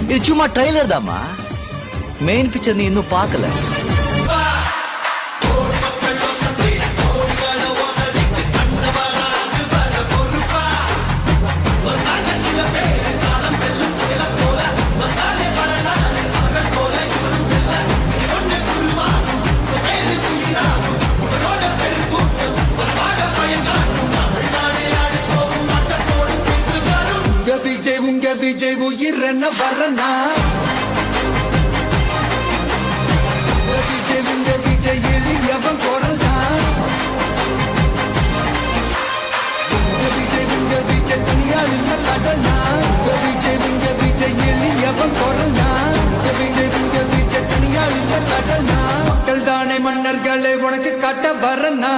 இது சும்மா ட்ரைலர் தாமா, main picture நீ இன்னும் பார்க்கல. உங்க விஜய் உயிரன வரனா, விஜய் உங்க விஜய் எளியவன் குரல்னா, விஜய் உங்க விஜய் தனியார் இல்ல கடல்னா, விஜய் உங்க விஜய் எளியவன் குரல்னா, விஜய் உங்க விஜய் தனியார் இல்ல கடல்னா, மக்கள் தானே மன்னர்களை உனக்கு காட்ட வரனா.